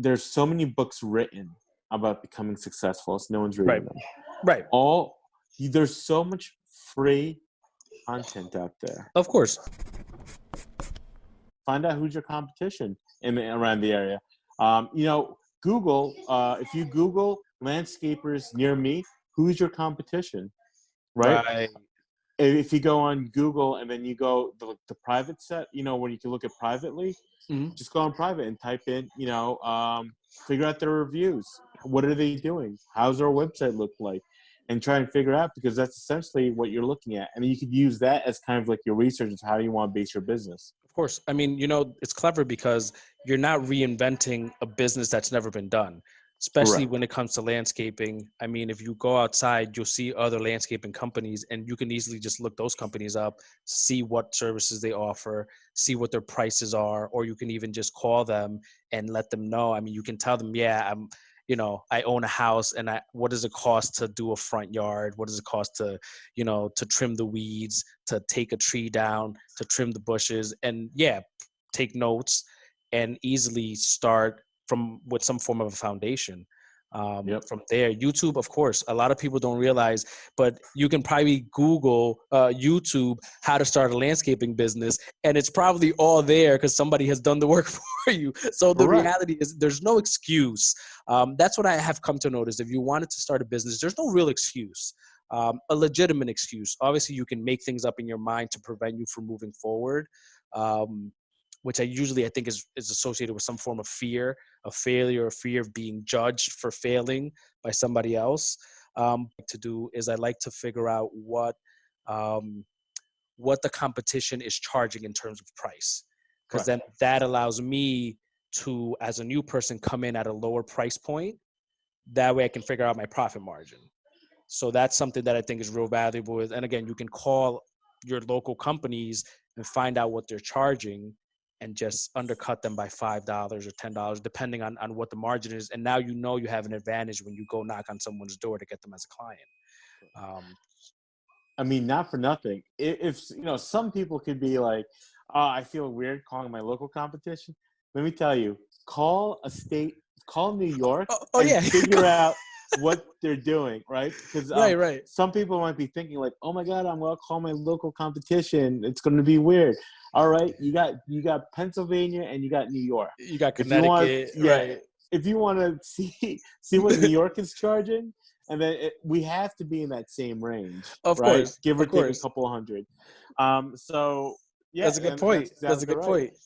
there's so many books written about becoming successful, so no one's Right. reading them. Right. There's so much free content out there. Of course. Find out who's your competition around the area. Google. If you Google landscapers near me, who's your competition, right? Right. If you go on Google and then you go the private set, when you can look at privately, just go on private and type in, figure out their reviews. What are they doing? How's their website look like? And try and figure out, because that's essentially what you're looking at. And you could use that as kind of like your research of how you want to base your business. Of course. I mean, it's clever because you're not reinventing a business that's never been done, especially Correct. when it comes to landscaping. I mean, if you go outside, you'll see other landscaping companies, and you can easily just look those companies up, see what services they offer, see what their prices are, or you can even just call them and let them know. I mean, you can tell them, yeah, I own a house, and what does it cost to do a front yard? What does it cost to, to trim the weeds, to take a tree down, to trim the bushes, and take notes and easily start with some form of a foundation. Yep. From there, YouTube, of course, a lot of people don't realize, but you can probably Google YouTube how to start a landscaping business, and it's probably all there because somebody has done the work for you. So the Correct. reality is there's no excuse. That's what I have come to notice. If you wanted to start a business, there's no real excuse. A legitimate excuse. Obviously, you can make things up in your mind to prevent you from moving forward, which I think is associated with some form of fear of failure, or fear of being judged for failing by somebody else. To do is I like to figure out what the competition is charging in terms of price, because then that allows me to, as a new person, come in at a lower price point. That way I can figure out my profit margin. So that's something that I think is real valuable. And again, you can call your local companies and find out what they're charging and just undercut them by $5 or $10, depending on what the margin is. And now you have an advantage when you go knock on someone's door to get them as a client. I mean, not for nothing. If some people could be like, "Oh, I feel weird calling my local competition." Let me tell you, call New York, and figure out what they're doing, right? Because right. Some people might be thinking like, "Oh my God, I'm gonna call my local competition. It's going to be weird." All right, you got Pennsylvania and you got New York. You got If you want, Connecticut, right? If you want to see what New York is charging. And then we have to be in that same range, Of right? course, Give or of take a course. couple hundred. So yeah, That's a good and point. that's That's a exactly good right. point.